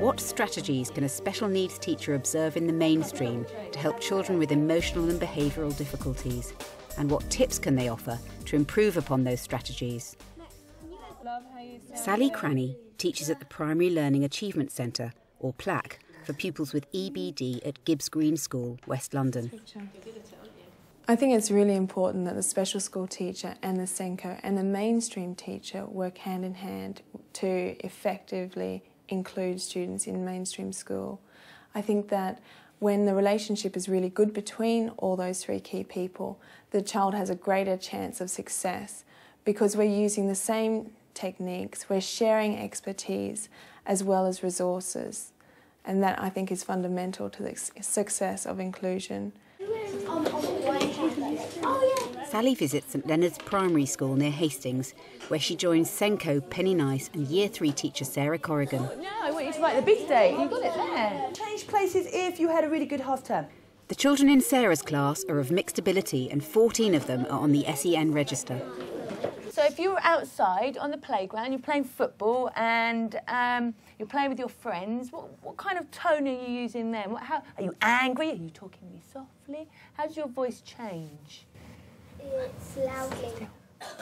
What strategies can a special needs teacher observe in the mainstream to help children with emotional and behavioural difficulties? And what tips can they offer to improve upon those strategies? Sally Cranny teaches at the Primary Learning Achievement Centre, or PLAC, for pupils with EBD at Gibbs Green School, West London. I think it's really important that the special school teacher and the SENCO and the mainstream teacher work hand in hand to effectively include students in mainstream school. I think that when the relationship is really good between all those three key people, the child has a greater chance of success because we're using the same techniques, we're sharing expertise as well as resources, and that I think is fundamental to the success of inclusion. Sally visits St Leonard's Primary School near Hastings, where she joins SENCO Penny Nice and Year 3 teacher Sarah Corrigan. No, I want you to write the big date. You got it there. Change places if you had a really good half term. The children in Sarah's class are of mixed ability and 14 of them are on the SEN register. So if you were outside on the playground, you're playing football and you're playing with your friends, what kind of tone are you using then? Are you angry? Are you talking really softly? How does your voice change? It's loudly.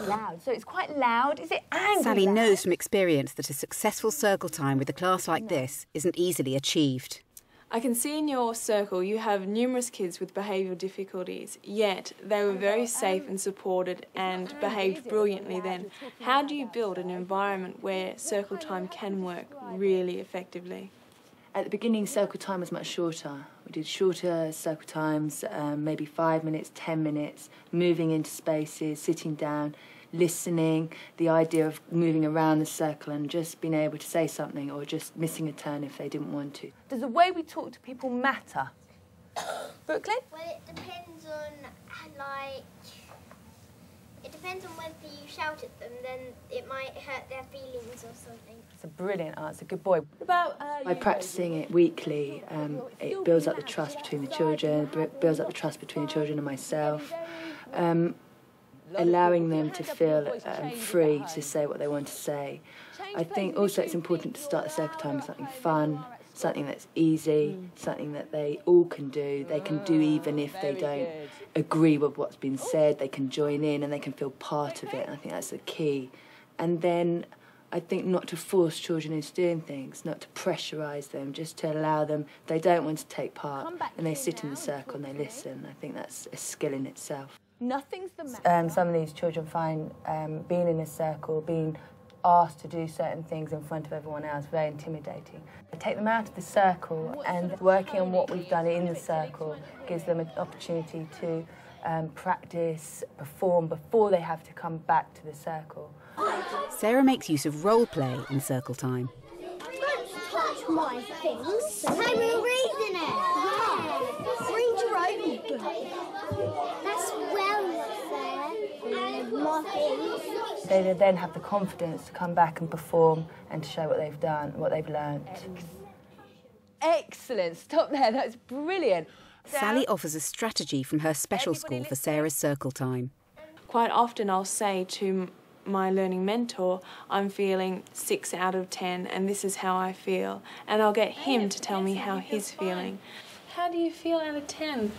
Loud. So it's quite loud. Is it angry? Sally loud? knows from experience that a successful circle time with a class like this isn't easily achieved. I can see in your circle you have numerous kids with behavioural difficulties, yet they were very safe and supported and behaved brilliantly then. How do you build an environment where circle time can work really effectively? At the beginning, circle time was much shorter. We did shorter circle times, maybe 5 minutes, 10 minutes, moving into spaces, sitting down, listening, the idea of moving around the circle and just being able to say something or just missing a turn if they didn't want to. Does the way we talk to people matter? Brooklyn? Well, it depends on, it depends on whether you shout at them, then it might hurt their feelings or something. It's a brilliant answer, good boy. What about By practising it weekly, it builds up the trust between the children, builds up the trust between the children and myself, allowing them to feel free to say what they want to say. I think also it's important to start the circle time with something fun, something that's easy, something that they all can do. They can do even if they don't agree with what's been said, they can join in and they can feel part of it. And I think that's the key. And then I think not to force children into doing things, not to pressurise them, just to allow them, if they don't want to take part and they sit in the circle and they listen. I think that's a skill in itself. Nothing's the matter. Some of these children find being in a circle, being asked to do certain things in front of everyone else very intimidating. I take them out of the circle and working on what we've done in the circle gives them an opportunity to practice, perform before they have to come back to the circle. Sarah makes use of role play in circle time. Don't touch my things. Hey, we're reading it. Yeah. Read your own book. That's well not fair. My things. They then have the confidence to come back and perform and to show what they've done, what they've learned. Excellent. Stop there. That's brilliant. Sally offers a strategy from her special school for Sarah's circle time. Quite often I'll say to my learning mentor, I'm feeling 6 out of 10 and this is how I feel. And I'll get him to tell me how he's feeling. How do you feel out of 10?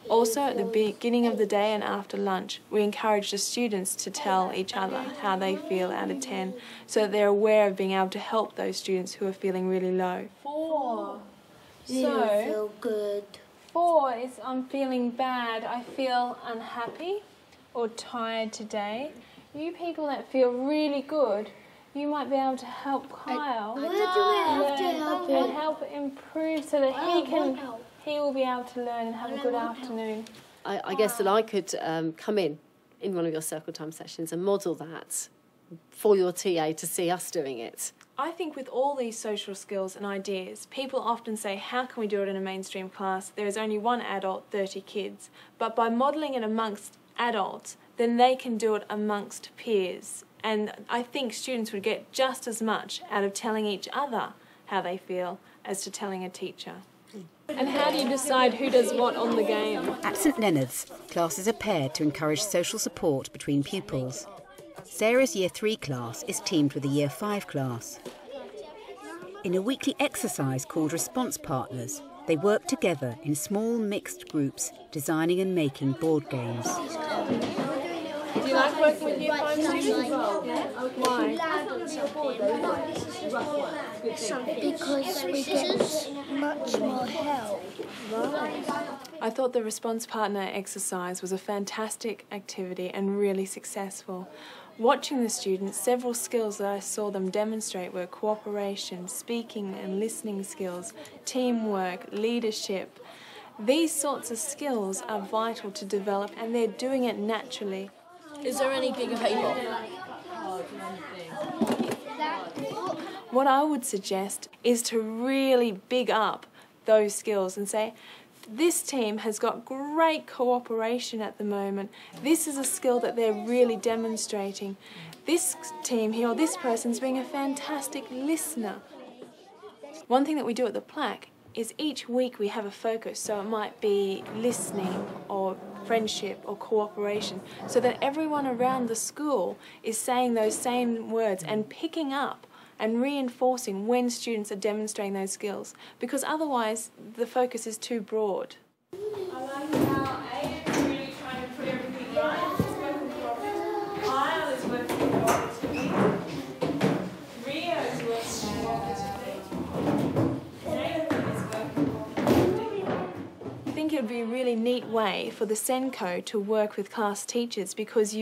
Also, at the beginning of the day and after lunch, we encourage the students to tell each other how they feel out of 10 so that they're aware of being able to help those students who are feeling really low. 4. So, feel good. 4 is I'm feeling bad. I feel unhappy or tired today. You people that feel really good, you might be able to help Kyle. Where do we have to help him? And help improve so that he will be able to learn and have a good afternoon. I guess that I could come in one of your circle time sessions and model that for your TA to see us doing it. I think with all these social skills and ideas, people often say, how can we do it in a mainstream class? There is only one adult, 30 kids. But by modelling it amongst adults, then they can do it amongst peers. And I think students would get just as much out of telling each other how they feel as to telling a teacher. And how do you decide who does what on the game? At St Leonard's, classes are paired to encourage social support between pupils. Sarah's Year 3 class is teamed with a Year 5 class. In a weekly exercise called Response Partners, they work together in small mixed groups, designing and making board games. Do you like working with Year 5 students? Yeah? Why? Because we get much more help. I thought the Response Partner exercise was a fantastic activity and really successful. Watching the students, several skills that I saw them demonstrate were cooperation, speaking and listening skills, teamwork, leadership. These sorts of skills are vital to develop, and they're doing it naturally. Is there any bigger people? What I would suggest is to really big up those skills and say, this team has got great cooperation at the moment. This is a skill that they're really demonstrating. This team here, or this person's being a fantastic listener. One thing that we do at the plaque is each week we have a focus, so it might be listening or friendship or cooperation, so that everyone around the school is saying those same words and picking up and reinforcing when students are demonstrating those skills, because otherwise the focus is too broad. I like how A is really trying to put everything right. It's working cooperatively. Kyle is working cooperatively. Rio is working cooperatively. Nathan is working cooperatively. I think it would be a really neat way for the SENCO to work with class teachers, because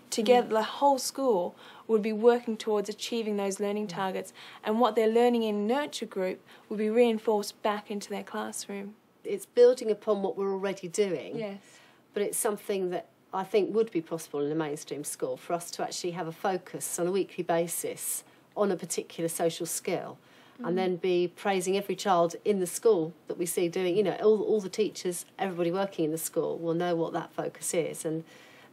together the whole school would be working towards achieving those learning targets, and what they're learning in nurture group will be reinforced back into their classroom. It's building upon what we're already doing, Yes. but it's something that I think would be possible in a mainstream school, for us to actually have a focus on a weekly basis on a particular social skill, and then be praising every child in the school that we see doing, you know, all the teachers, everybody working in the school will know what that focus is, and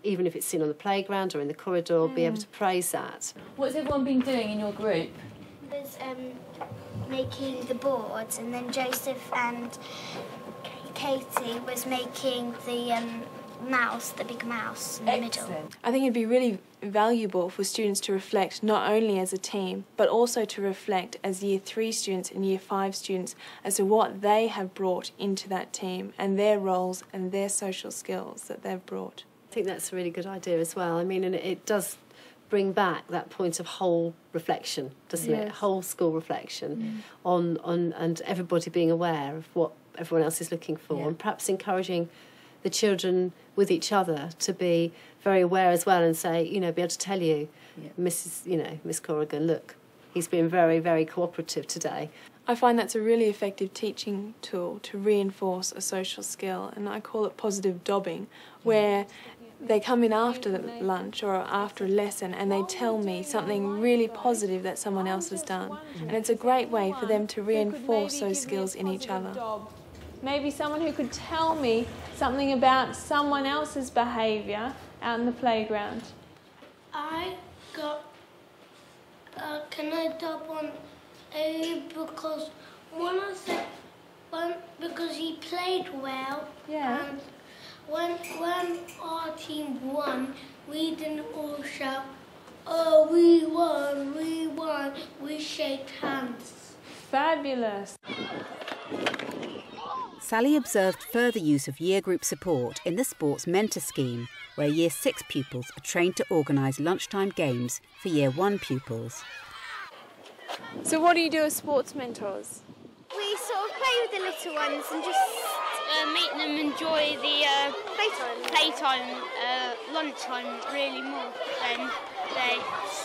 even if it's seen on the playground or in the corridor, be able to praise that. What's everyone been doing in your group? There's making the boards, and then Joseph and Katie was making the mouse, the big mouse in the middle. I think it'd be really valuable for students to reflect not only as a team, but also to reflect as Year 3 students and Year 5 students as to what they have brought into that team and their roles and their social skills that they've brought. I think that's a really good idea as well. I mean, and it does bring back that point of whole reflection, doesn't it? Whole school reflection on and everybody being aware of what everyone else is looking for, and perhaps encouraging the children with each other to be very aware as well, and say, you know, be able to tell you, Miss Corrigan, look, he's been very, very cooperative today. I find that's a really effective teaching tool to reinforce a social skill, and I call it positive dobbing, where they come in after lunch or after a lesson and they tell me something really positive that someone else has done. And it's a great way for them to reinforce those skills in each other. Maybe someone who could tell me something about someone else's behaviour out in the playground. I got, can I dub on A because because he played well, and when our team won, we didn't all shout, "Oh, we won," we shake hands. Fabulous. Sally observed further use of year group support in the Sports Mentor Scheme, where Year 6 pupils are trained to organise lunchtime games for Year 1 pupils. So what do you do as sports mentors? We sort of play with the little ones and just make them enjoy the playtime, lunchtime really more than they.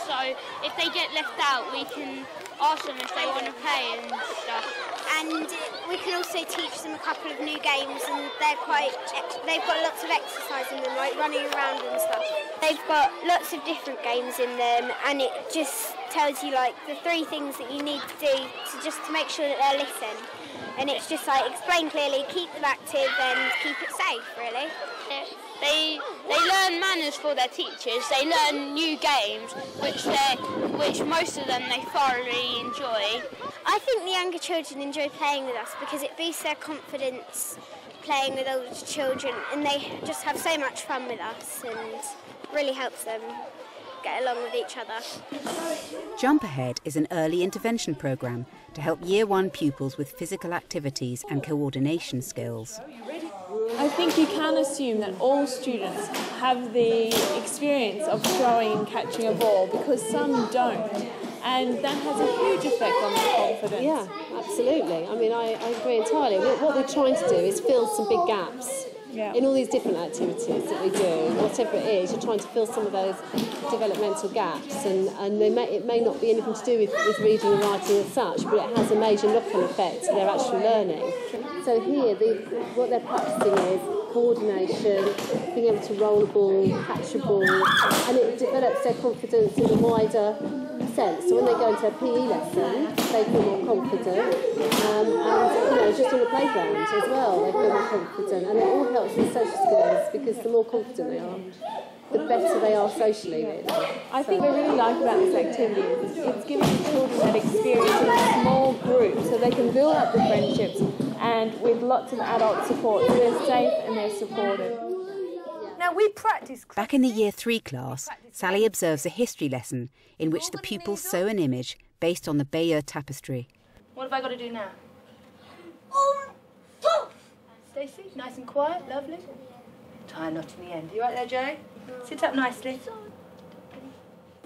So if they get left out, we can ask them if they want to play and stuff. And we can also teach them a couple of new games, and they've got lots of exercise in them, like running around and stuff. They've got lots of different games in them, and it just tells you like the 3 things that you need to do to make sure that they listen. And it's just like explain clearly, keep them active, and keep it safe, really. They learn manners for their teachers. They learn new games, which most of them they thoroughly enjoy. I think the younger children enjoy playing with us because it boosts their confidence playing with older children, and they just have so much fun with us and really helps them get along with each other. Jump Ahead is an early intervention programme to help Year 1 pupils with physical activities and coordination skills. I think you can't assume that all students have the experience of throwing and catching a ball, because some don't, and that has a huge effect on their confidence. Yeah, absolutely. I mean, I agree entirely. What we're trying to do is fill some big gaps in all these different activities that we do. Whatever it is, you're trying to fill some of those developmental gaps, and it may not be anything to do with reading and writing as such, but it has a major knock-on effect to their actual learning. So here, what they're practicing is coordination, being able to roll a ball, catch a ball, and it develops their confidence in a wider sense. So when they go into a PE lesson, they feel more confident, and just on the playground as well, they feel more confident, and it all helps with social skills, because the more confident they are, the better they are socially, really. I think what I really like about this activity is it's giving the children that experience in a small group, so they can build up the friendships, and with lots of adult support, so they're safe and they're supported. Now we practice. Back in the Year 3 class, Sally observes a history lesson in which the pupils sew an image based on the Behaviour tapestry. What have I got to do now? Stacey, nice and quiet, lovely. Tie a knot in the end. You right there, Joe? Sit up nicely.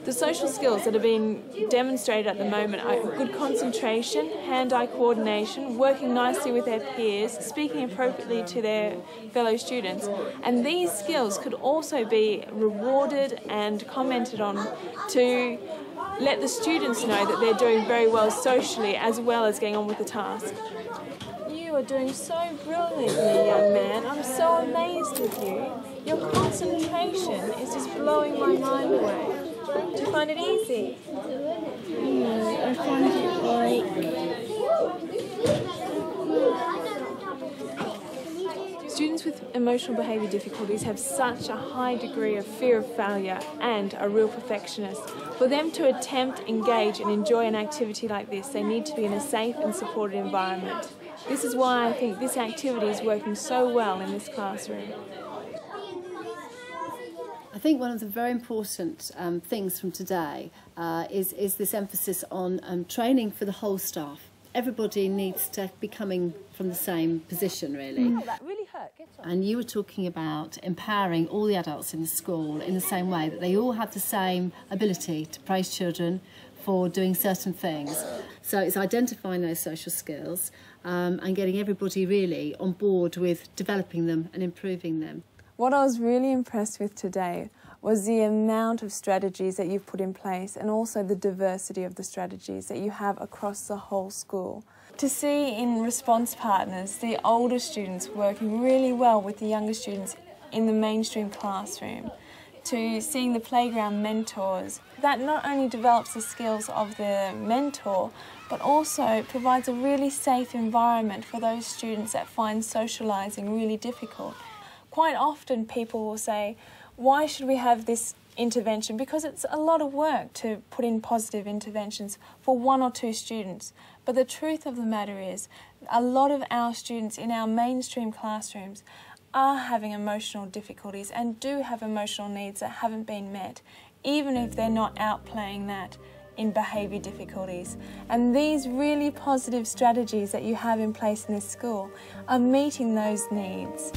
The social skills that are being demonstrated at the moment are good concentration, hand-eye coordination, working nicely with their peers, speaking appropriately to their fellow students. And these skills could also be rewarded and commented on to let the students know that they're doing very well socially as well as getting on with the task. You are doing so brilliantly, young man. I'm so amazed with you. Your concentration is just blowing my mind away. Do you find it easy? No, I find it like... Students with emotional behaviour difficulties have such a high degree of fear of failure and are real perfectionists. For them to attempt, engage and enjoy an activity like this, they need to be in a safe and supported environment. This is why I think this activity is working so well in this classroom. I think one of the very important things from today is this emphasis on training for the whole staff. Everybody needs to be coming from the same position, really. Oh, that really hurt. Get on. And you were talking about empowering all the adults in the school in the same way, that they all have the same ability to praise children for doing certain things. So it's identifying those social skills and getting everybody really on board with developing them and improving them. What I was really impressed with today was the amount of strategies that you've put in place, and also the diversity of the strategies that you have across the whole school. To see in response partners the older students working really well with the younger students in the mainstream classroom, to seeing the playground mentors, that not only develops the skills of the mentor, but also provides a really safe environment for those students that find socialising really difficult. Quite often people will say, why should we have this intervention? Because it's a lot of work to put in positive interventions for 1 or 2 students. But the truth of the matter is, a lot of our students in our mainstream classrooms are having emotional difficulties and do have emotional needs that haven't been met, even if they're not outplaying that in behaviour difficulties. And these really positive strategies that you have in place in this school are meeting those needs.